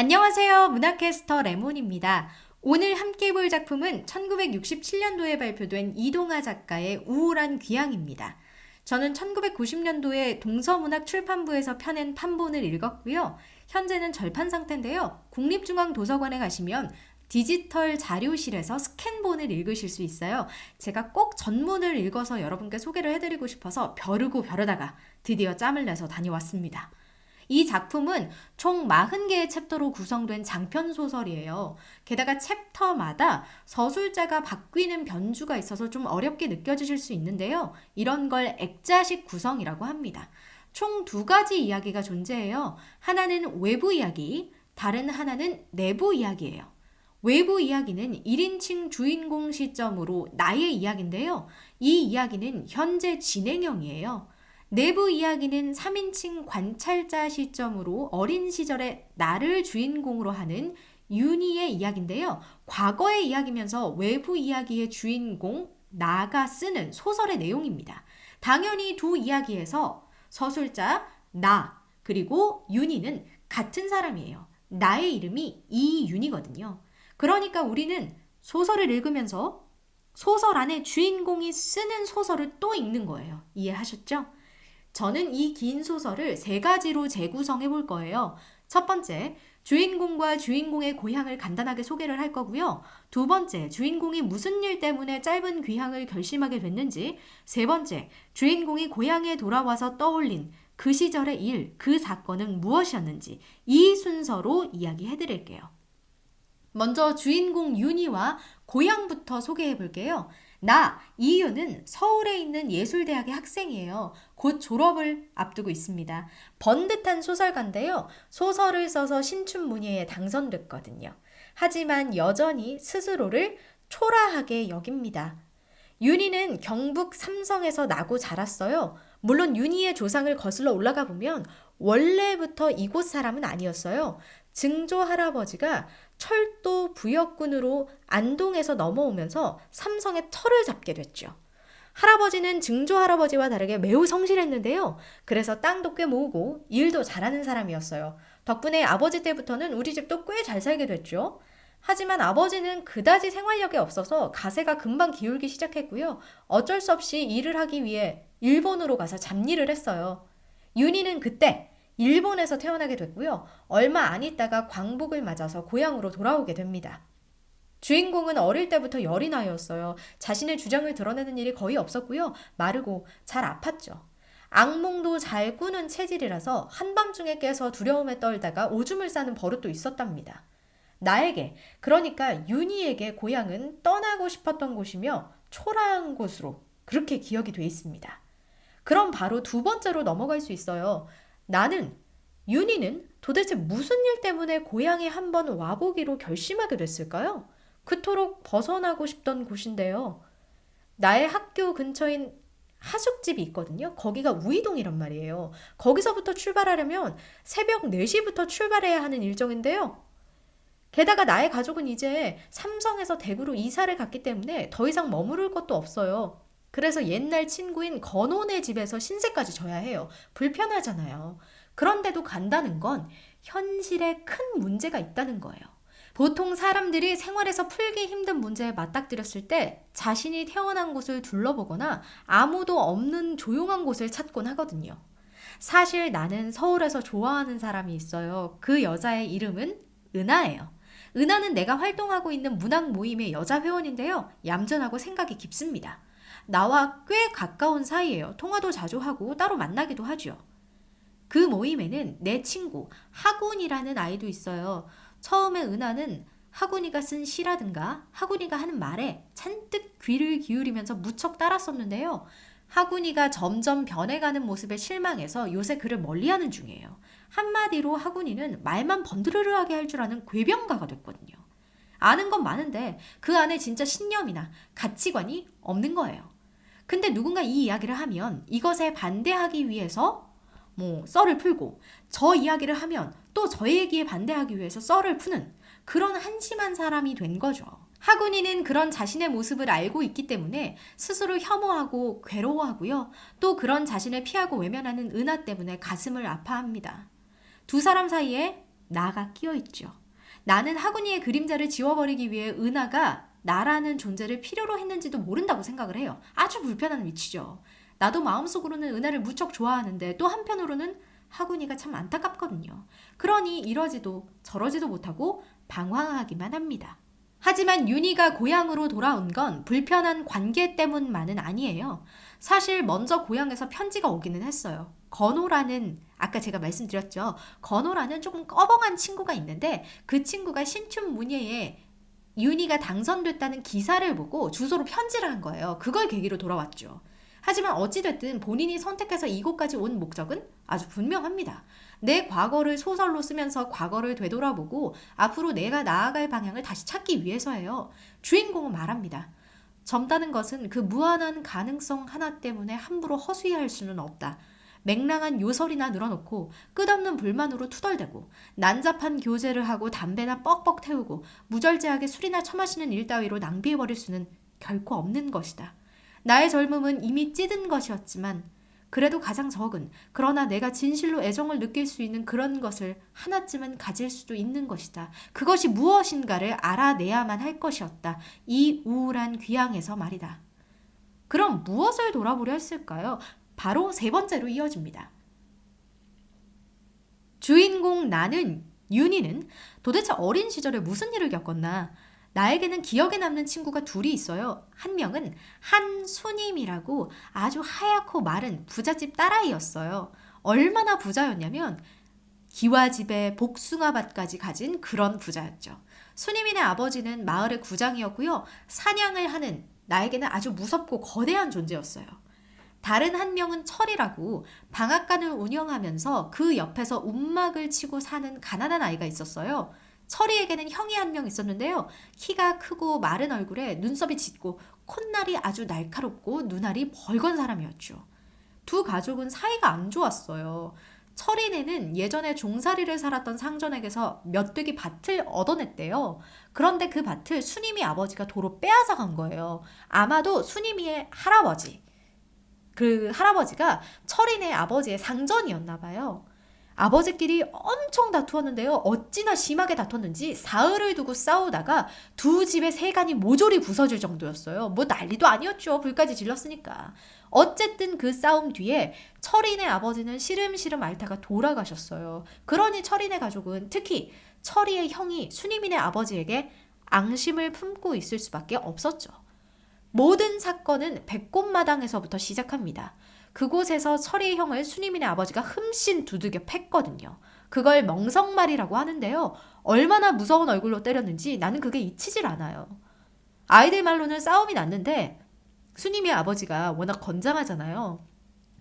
안녕하세요. 문화캐스터 레몬입니다. 오늘 함께 볼 작품은 1967년도에 발표된 이동하 작가의 우울한 귀향입니다. 저는 1990년도에 동서문학 출판부에서 펴낸 판본을 읽었고요. 현재는 절판 상태인데요. 국립중앙도서관에 가시면 디지털 자료실에서 스캔본을 읽으실 수 있어요. 제가 꼭 전문을 읽어서 여러분께 소개를 해드리고 싶어서 벼르고 벼르다가 드디어 짬을 내서 다녀왔습니다. 이 작품은 총 40개의 챕터로 구성된 장편 소설이에요. 게다가 챕터마다 서술자가 바뀌는 변주가 있어서 좀 어렵게 느껴지실 수 있는데요. 이런 걸 액자식 구성이라고 합니다. 총 두 가지 이야기가 존재해요. 하나는 외부 이야기, 다른 하나는 내부 이야기예요. 외부 이야기는 1인칭 주인공 시점으로 나의 이야기인데요. 이 이야기는 현재 진행형이에요. 내부 이야기는 3인칭 관찰자 시점으로 어린 시절의 나를 주인공으로 하는 윤희의 이야기인데요. 과거의 이야기면서 외부 이야기의 주인공 나가 쓰는 소설의 내용입니다. 당연히 두 이야기에서 서술자 나 그리고 윤희는 같은 사람이에요. 나의 이름이 이윤이거든요. 그러니까 우리는 소설을 읽으면서 소설 안에 주인공이 쓰는 소설을 또 읽는 거예요. 이해하셨죠? 저는 이 긴 소설을 세 가지로 재구성해 볼 거예요. 첫 번째, 주인공과 주인공의 고향을 간단하게 소개를 할 거고요. 두 번째, 주인공이 무슨 일 때문에 짧은 귀향을 결심하게 됐는지. 세 번째, 주인공이 고향에 돌아와서 떠올린 그 시절의 일, 그 사건은 무엇이었는지 이 순서로 이야기해 드릴게요. 먼저 주인공 윤희와 고향부터 소개해 볼게요. 나, 이윤은 서울에 있는 예술대학의 학생이에요. 곧 졸업을 앞두고 있습니다. 번듯한 소설가인데요. 소설을 써서 신춘문예에 당선됐거든요. 하지만 여전히 스스로를 초라하게 여깁니다. 윤희는 경북 삼성에서 나고 자랐어요. 물론 윤희의 조상을 거슬러 올라가 보면 원래부터 이곳 사람은 아니었어요. 증조 할아버지가 철도 부역군으로 안동에서 넘어오면서 삼성의 터를 잡게 됐죠. 할아버지는 증조 할아버지와 다르게 매우 성실했는데요. 그래서 땅도 꽤 모으고 일도 잘하는 사람이었어요. 덕분에 아버지 때부터는 우리 집도 꽤 잘 살게 됐죠. 하지만 아버지는 그다지 생활력이 없어서 가세가 금방 기울기 시작했고요. 어쩔 수 없이 일을 하기 위해 일본으로 가서 잡일을 했어요. 윤희는 그때 일본에서 태어나게 됐고요. 얼마 안 있다가 광복을 맞아서 고향으로 돌아오게 됩니다. 주인공은 어릴 때부터 열이 나였어요. 자신의 주장을 드러내는 일이 거의 없었고요. 마르고 잘 아팠죠. 악몽도 잘 꾸는 체질이라서 한밤중에 깨서 두려움에 떨다가 오줌을 싸는 버릇도 있었답니다. 나에게, 그러니까 윤희에게 고향은 떠나고 싶었던 곳이며 초라한 곳으로 그렇게 기억이 돼 있습니다. 그럼 바로 두 번째로 넘어갈 수 있어요. 나는, 윤희는 도대체 무슨 일 때문에 고향에 한번 와보기로 결심하게 됐을까요? 그토록 벗어나고 싶던 곳인데요. 나의 학교 근처인 하숙집이 있거든요. 거기가 우이동이란 말이에요. 거기서부터 출발하려면 새벽 4시부터 출발해야 하는 일정인데요. 게다가 나의 가족은 이제 삼성에서 대구로 이사를 갔기 때문에 더 이상 머무를 것도 없어요. 그래서 옛날 친구인 건호네 집에서 신세까지 져야 해요. 불편하잖아요. 그런데도 간다는 건 현실에 큰 문제가 있다는 거예요. 보통 사람들이 생활에서 풀기 힘든 문제에 맞닥뜨렸을 때 자신이 태어난 곳을 둘러보거나 아무도 없는 조용한 곳을 찾곤 하거든요. 사실 나는 서울에서 좋아하는 사람이 있어요. 그 여자의 이름은 은하예요. 은하는 내가 활동하고 있는 문학 모임의 여자 회원인데요. 얌전하고 생각이 깊습니다. 나와 꽤 가까운 사이예요. 통화도 자주 하고 따로 만나기도 하죠. 그 모임에는 내 친구 하군이라는 아이도 있어요. 처음에 은하는 하군이가 쓴 시라든가 하군이가 하는 말에 잔뜩 귀를 기울이면서 무척 따랐었는데요. 하군이가 점점 변해가는 모습에 실망해서 요새 그를 멀리하는 중이에요. 한마디로 하군이는 말만 번드르르하게 할 줄 아는 궤변가가 됐거든요. 아는 건 많은데 그 안에 진짜 신념이나 가치관이 없는 거예요. 근데 누군가 이 이야기를 하면 이것에 반대하기 위해서 썰을 풀고 저 이야기를 하면 또 저 얘기에 반대하기 위해서 썰을 푸는 그런 한심한 사람이 된 거죠. 하군이는 그런 자신의 모습을 알고 있기 때문에 스스로 혐오하고 괴로워하고요. 또 그런 자신을 피하고 외면하는 은하 때문에 가슴을 아파합니다. 두 사람 사이에 나가 끼어있죠. 나는 하군이의 그림자를 지워버리기 위해 은하가 나라는 존재를 필요로 했는지도 모른다고 생각을 해요. 아주 불편한 위치죠. 나도 마음속으로는 은하를 무척 좋아하는데 또 한편으로는 하군이가 참 안타깝거든요. 그러니 이러지도 저러지도 못하고 방황하기만 합니다. 하지만 윤희가 고향으로 돌아온 건 불편한 관계 때문만은 아니에요. 사실 먼저 고향에서 편지가 오기는 했어요. 건호라는, 아까 제가 말씀드렸죠. 건호라는 조금 꺼벙한 친구가 있는데 그 친구가 신춘문예에 윤희가 당선됐다는 기사를 보고 주소로 편지를 한 거예요. 그걸 계기로 돌아왔죠. 하지만 어찌됐든 본인이 선택해서 이곳까지 온 목적은 아주 분명합니다. 내 과거를 소설로 쓰면서 과거를 되돌아보고 앞으로 내가 나아갈 방향을 다시 찾기 위해서예요. 주인공은 말합니다. 젊다는 것은 그 무한한 가능성 하나 때문에 함부로 허수야할 수는 없다. 맹랑한 요설이나 늘어놓고 끝없는 불만으로 투덜대고 난잡한 교제를 하고 담배나 뻑뻑 태우고 무절제하게 술이나 처마시는 일 따위로 낭비해버릴 수는 결코 없는 것이다. 나의 젊음은 이미 찌든 것이었지만 그래도 가장 적은, 그러나 내가 진실로 애정을 느낄 수 있는 그런 것을 하나쯤은 가질 수도 있는 것이다. 그것이 무엇인가를 알아내야만 할 것이었다. 이 우울한 귀향에서 말이다. 그럼 무엇을 돌아보려 했을까요? 바로 세 번째로 이어집니다. 주인공 나는, 윤희는 도대체 어린 시절에 무슨 일을 겪었나? 나에게는 기억에 남는 친구가 둘이 있어요. 한 명은 한수님이라고 아주 하얗고 마른 부잣집 딸아이였어요. 얼마나 부자였냐면 기와집에 복숭아밭까지 가진 그런 부자였죠. 수님이네 아버지는 마을의 구장이었고요. 사냥을 하는, 나에게는 아주 무섭고 거대한 존재였어요. 다른 한 명은 철이라고 방앗간을 운영하면서 그 옆에서 움막을 치고 사는 가난한 아이가 있었어요. 철이에게는 형이 한 명 있었는데요. 키가 크고 마른 얼굴에 눈썹이 짙고 콧날이 아주 날카롭고 눈알이 벌건 사람이었죠. 두 가족은 사이가 안 좋았어요. 철이네는 예전에 종살이를 살았던 상전에게서 몇 되기 밭을 얻어냈대요. 그런데 그 밭을 수님이 아버지가 도로 빼앗아 간 거예요. 아마도 수님이의 할아버지, 그 할아버지가 철이네 아버지의 상전이었나 봐요. 아버지끼리 엄청 다투었는데요. 어찌나 심하게 다퉜는지 사흘을 두고 싸우다가 두 집의 세간이 모조리 부서질 정도였어요. 뭐 난리도 아니었죠. 불까지 질렀으니까. 어쨌든 그 싸움 뒤에 철이네 아버지는 시름시름 앓다가 돌아가셨어요. 그러니 철이네 가족은, 특히 철이의 형이 수님이네 아버지에게 앙심을 품고 있을 수밖에 없었죠. 모든 사건은 백꽃마당에서부터 시작합니다. 그곳에서 철이의 형을 수님이네 아버지가 흠씬 두들겨 팼거든요. 그걸 멍석말이라고 하는데요. 얼마나 무서운 얼굴로 때렸는지 나는 그게 잊히질 않아요. 아이들 말로는 싸움이 났는데 수님이 아버지가 워낙 건장하잖아요.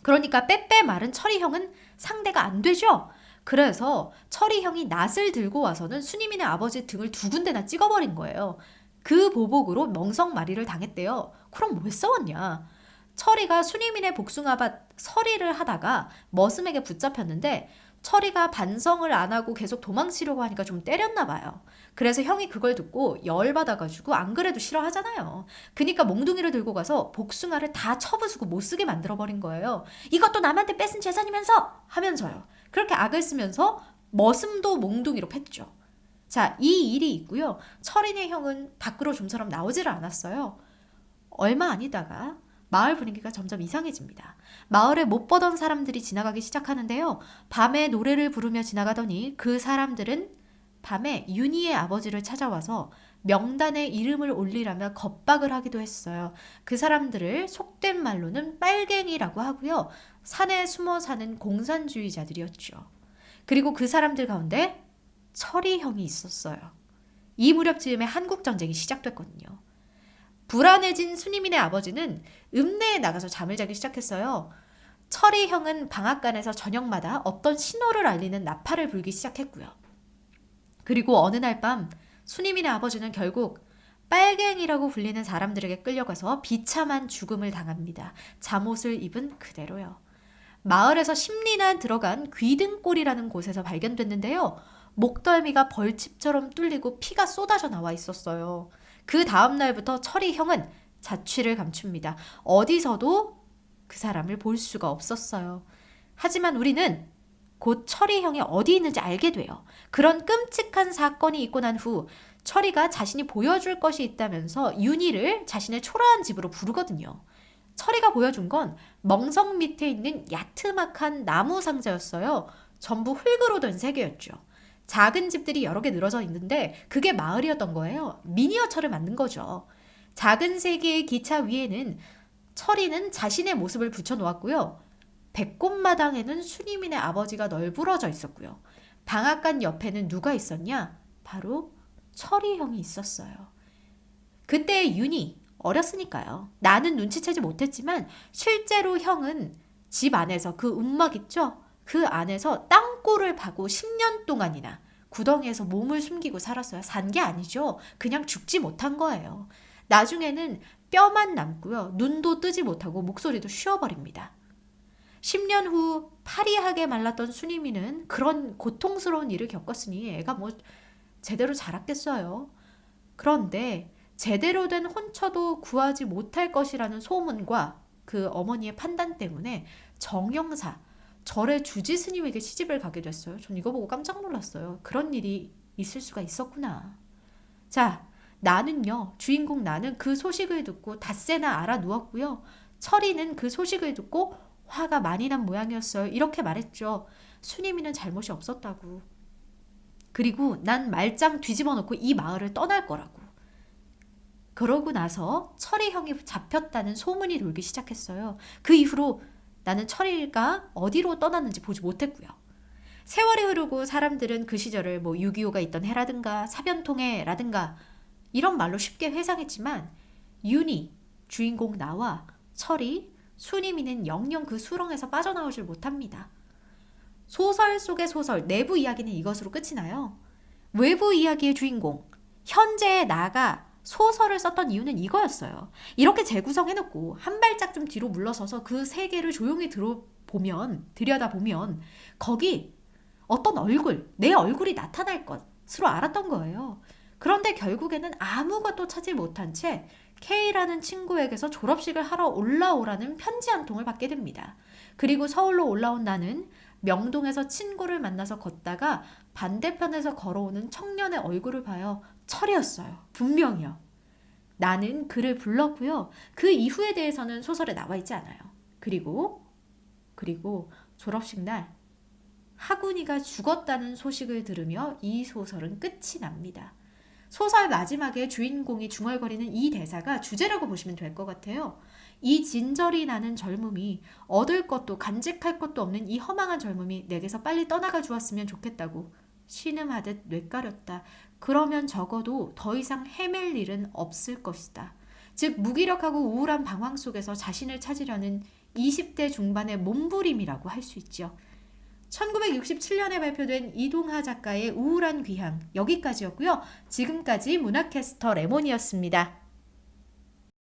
그러니까 빼빼 마른 철이 형은 상대가 안 되죠. 그래서 철이 형이 낫을 들고 와서는 수님이네 아버지 등을 두 군데나 찍어버린 거예요. 그 보복으로 멍석말이를 당했대요. 그럼 왜 싸웠냐? 철이가 수님이네 복숭아밭 서리를 하다가 머슴에게 붙잡혔는데 철이가 반성을 안 하고 계속 도망치려고 하니까 좀 때렸나 봐요. 그래서 형이 그걸 듣고 열받아가지고 안 그래도 싫어하잖아요. 그러니까 몽둥이를 들고 가서 복숭아를 다 쳐부수고 못 쓰게 만들어버린 거예요. 이것도 남한테 뺏은 재산이면서 하면서요. 그렇게 악을 쓰면서 머슴도 몽둥이로 팼죠. 자, 이 일이 있고요. 철이네 형은 밖으로 좀처럼 나오지를 않았어요. 얼마 아니다가 마을 분위기가 점점 이상해집니다. 마을에 못 보던 사람들이 지나가기 시작하는데요. 밤에 노래를 부르며 지나가더니 그 사람들은 밤에 윤희의 아버지를 찾아와서 명단에 이름을 올리라며 겁박을 하기도 했어요. 그 사람들을 속된 말로는 빨갱이라고 하고요. 산에 숨어 사는 공산주의자들이었죠. 그리고 그 사람들 가운데 철이 형이 있었어요. 이 무렵쯤에 한국전쟁이 시작됐거든요. 불안해진 수님이네 아버지는 읍내에 나가서 잠을 자기 시작했어요. 철이 형은 방앗간에서 저녁마다 어떤 신호를 알리는 나팔을 불기 시작했고요. 그리고 어느 날 밤 수님이네 아버지는 결국 빨갱이라고 불리는 사람들에게 끌려가서 비참한 죽음을 당합니다. 잠옷을 입은 그대로요. 마을에서 10리나 들어간 귀등골이라는 곳에서 발견됐는데요. 목덜미가 벌집처럼 뚫리고 피가 쏟아져 나와 있었어요. 그 다음 날부터 철이 형은 자취를 감춥니다. 어디서도 그 사람을 볼 수가 없었어요. 하지만 우리는 곧 철이 형이 어디 있는지 알게 돼요. 그런 끔찍한 사건이 있고 난 후 철이가 자신이 보여줄 것이 있다면서 윤희를 자신의 초라한 집으로 부르거든요. 철이가 보여준 건 멍석 밑에 있는 야트막한 나무 상자였어요. 전부 흙으로 된 세계였죠. 작은 집들이 여러 개 늘어져 있는데 그게 마을이었던 거예요. 미니어처를 만든 거죠. 작은 세계의 기차 위에는 철이는 자신의 모습을 붙여놓았고요. 백꽃마당에는 순이민의 아버지가 널브러져 있었고요. 방앗간 옆에는 누가 있었냐? 바로 철이 형이 있었어요. 그때 윤희, 어렸으니까요. 나는 눈치채지 못했지만 실제로 형은 집 안에서 그 움막 있죠? 그 안에서 땅굴을 파고 10년 동안이나 구덩이에서 몸을 숨기고 살았어요. 산 게 아니죠. 그냥 죽지 못한 거예요. 나중에는 뼈만 남고요. 눈도 뜨지 못하고 목소리도 쉬어버립니다. 10년 후 파리하게 말랐던 순이미는 그런 고통스러운 일을 겪었으니 애가 뭐 제대로 자랐겠어요. 그런데 제대로 된 혼처도 구하지 못할 것이라는 소문과 그 어머니의 판단 때문에 정영사, 절의 주지 스님에게 시집을 가게 됐어요. 전 이거 보고 깜짝 놀랐어요. 그런 일이 있을 수가 있었구나. 자, 나는요, 주인공 나는 그 소식을 듣고 닷새나 알아 누웠고요. 철이는 그 소식을 듣고 화가 많이 난 모양이었어요. 이렇게 말했죠. 순이미는 잘못이 없었다고. 그리고 난 말짱 뒤집어 놓고 이 마을을 떠날 거라고. 그러고 나서 철이 형이 잡혔다는 소문이 돌기 시작했어요. 그 이후로 나는 철이가 어디로 떠났는지 보지 못했고요. 세월이 흐르고 사람들은 그 시절을 뭐 6.25가 있던 해라든가 사변통해라든가 이런 말로 쉽게 회상했지만 윤희, 주인공 나와 철이, 순이미는 영영 그 수렁에서 빠져나오질 못합니다. 소설 속의 소설, 내부 이야기는 이것으로 끝이 나요. 외부 이야기의 주인공, 현재의 나가 소설을 썼던 이유는 이거였어요. 이렇게 재구성해놓고 한 발짝 좀 뒤로 물러서서 그 세계를 조용히 들여다보면 거기 어떤 얼굴, 내 얼굴이 나타날 것으로 알았던 거예요. 그런데 결국에는 아무것도 찾지 못한 채 K라는 친구에게서 졸업식을 하러 올라오라는 편지 한 통을 받게 됩니다. 그리고 서울로 올라온 나는 명동에서 친구를 만나서 걷다가 반대편에서 걸어오는 청년의 얼굴을 봐요. 철이었어요. 분명히요. 나는 그를 불렀고요. 그 이후에 대해서는 소설에 나와 있지 않아요. 그리고 졸업식 날 하군이가 죽었다는 소식을 들으며 이 소설은 끝이 납니다. 소설 마지막에 주인공이 중얼거리는 이 대사가 주제라고 보시면 될 것 같아요. 이 진절이 나는 젊음이, 얻을 것도 간직할 것도 없는 이 허망한 젊음이 내게서 빨리 떠나가 주었으면 좋겠다고 신음하듯 뇌까렸다. 그러면 적어도 더 이상 헤맬 일은 없을 것이다. 즉 무기력하고 우울한 방황 속에서 자신을 찾으려는 20대 중반의 몸부림이라고 할 수 있죠. 1967년에 발표된 이동하 작가의 우울한 귀향, 여기까지였고요. 지금까지 문학캐스터 레몬이었습니다.